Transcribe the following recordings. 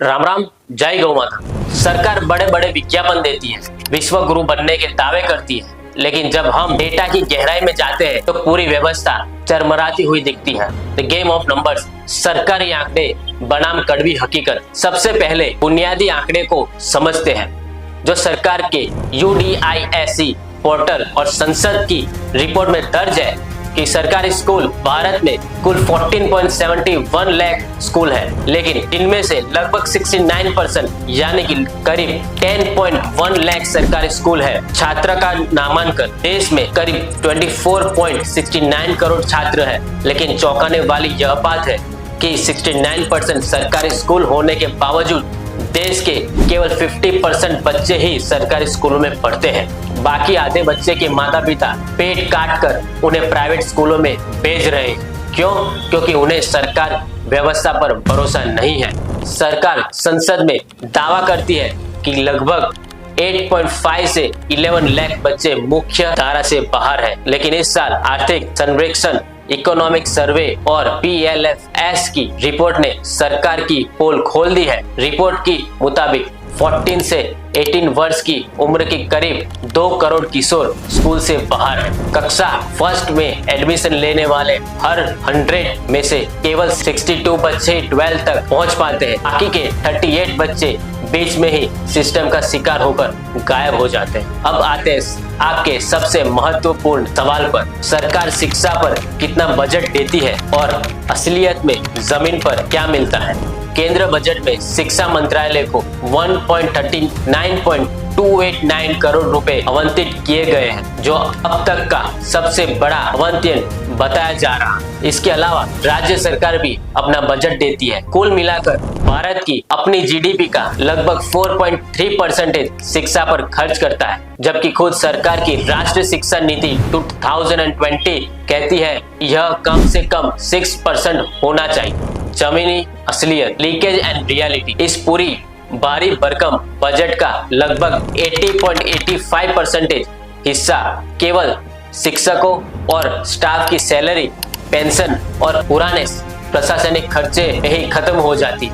राम राम, जय गौ माता। सरकार बड़े बड़े विज्ञापन देती है, विश्व गुरु बनने के दावे करती है, लेकिन जब हम डेटा की गहराई में जाते हैं तो पूरी व्यवस्था चरमराती हुई दिखती है। द गेम ऑफ नंबर्स, सरकारी आंकड़े बनाम कड़वी हकीकत। सबसे पहले बुनियादी आंकड़े को समझते हैं, जो सरकार के UDISC पोर्टल और संसद की रिपोर्ट में दर्ज है कि सरकारी स्कूल भारत में कुल 14.71 लाख स्कूल है, लेकिन इनमें से लगभग 69% यानी कि करीब 10.1 लाख सरकारी स्कूल है। छात्र का नामांकन देश में करीब 24.69 करोड़ छात्र है, लेकिन चौंकाने वाली यह बात है कि 69% सरकारी स्कूल होने के बावजूद देश के केवल 50% बच्चे ही सरकारी स्कूलों में पढ़ते हैं। बाकी आधे बच्चे के माता पिता पेट काट कर उन्हें प्राइवेट स्कूलों में भेज रहे हैं। क्यों? क्योंकि उन्हें सरकार व्यवस्था पर भरोसा नहीं है। सरकार संसद में दावा करती है कि लगभग 8.5 से 11 लाख बच्चे मुख्य धारा से बाहर हैं, लेकिन इस साल आर्थिक सर्वेक्षण, इकोनॉमिक सर्वे और PLFS की रिपोर्ट ने सरकार की पोल खोल दी है। रिपोर्ट के मुताबिक 14 से 18 वर्ष की उम्र के करीब 2 करोड़ किशोर स्कूल से बाहर हैं। कक्षा फर्स्ट में एडमिशन लेने वाले हर 100 में से केवल 62 बच्चे 12 तक पहुंच पाते हैं। बाकी के 38 बच्चे बीच में ही सिस्टम का शिकार होकर गायब हो जाते हैं। अब आते हैं आपके सबसे महत्वपूर्ण सवाल पर, सरकार शिक्षा पर कितना बजट देती है और असलियत में जमीन पर क्या मिलता है। केंद्र बजट में शिक्षा मंत्रालय को 139.289 करोड़ रुपए आवंटित किए गए हैं, जो अब तक का सबसे बड़ा आवंटन बताया जा रहा है। इसके अलावा राज्य सरकार भी अपना बजट देती है। कुल मिलाकर भारत की अपनी GDP का लगभग 4.3% शिक्षा पर खर्च करता है, जबकि खुद सरकार की राष्ट्रीय शिक्षा नीति 2020 कहती है यह कम से कम 6% होना चाहिए। जमीनी असलियत, लीकेज एंड रियलिटी, इस पूरी भारी भरकम बजट का लगभग 80.85% हिस्सा केवल शिक्षकों और स्टाफ की सैलरी, पेंशन और पुराने प्रशासनिक खर्चे ही खत्म हो जाती।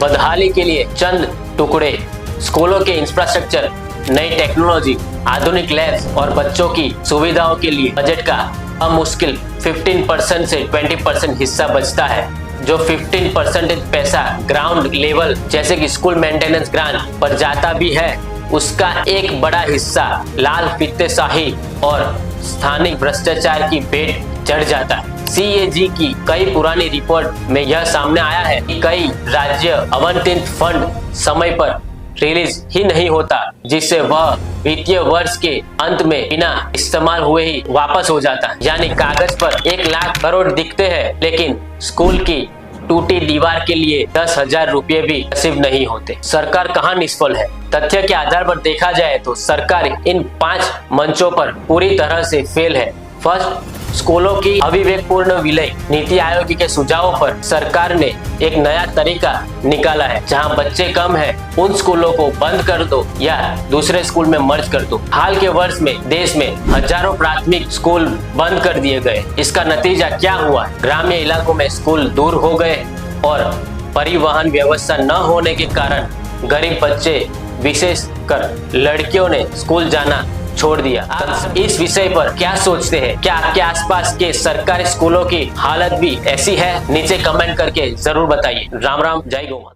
बदहाली के लिए चंद टुकड़े, स्कूलों के इंफ्रास्ट्रक्चर, नई टेक्नोलॉजी, आधुनिक लैब्स और बच्चों की सुविधाओं के लिए बजट का मुश्किल 15% से 20% हिस्सा बचता है। जो 15% पैसा ग्राउंड लेवल जैसे कि स्कूल मेंटेनेंस ग्रांट पर जाता भी है, उसका एक बड़ा हिस्सा लाल फित्तेशाही और स्थानिक भ्रष्टाचार की भेंट चढ़ जाता है। CAG की कई पुरानी रिपोर्ट में यह सामने आया है कि कई राज्य आवंटित फंड समय पर रिलीज ही नहीं होता, जिससे वह वित्तीय वर्ष के अंत में बिना इस्तेमाल हुए ही वापस हो जाता है। यानी कागज पर 1 लाख करोड़ दिखते हैं, लेकिन स्कूल की टूटी दीवार के लिए 10,000 रुपये भी नसीब नहीं होते। सरकार कहाँ निष्फल है? तथ्य के आधार पर देखा जाए तो सरकार इन 5 मंचों पर पूरी तरह से फेल है। फर्स्ट, स्कूलों की अविवेकपूर्ण विलय। नीति आयोग के सुझावों पर सरकार ने एक नया तरीका निकाला है, जहां बच्चे कम हैं उन स्कूलों को बंद कर दो या दूसरे स्कूल में मर्ज कर दो। हाल के वर्ष में देश में हजारों प्राथमिक स्कूल बंद कर दिए गए। इसका नतीजा क्या हुआ? ग्रामीण इलाकों में स्कूल दूर हो गए और परिवहन व्यवस्था न होने के कारण गरीब बच्चे, विशेषकर लड़कियों ने स्कूल जाना छोड़ दिया। आप इस विषय पर क्या सोचते हैं? क्या आपके आसपास के सरकारी स्कूलों की हालत भी ऐसी है? नीचे कमेंट करके जरूर बताइए। राम राम, जय गौ माता।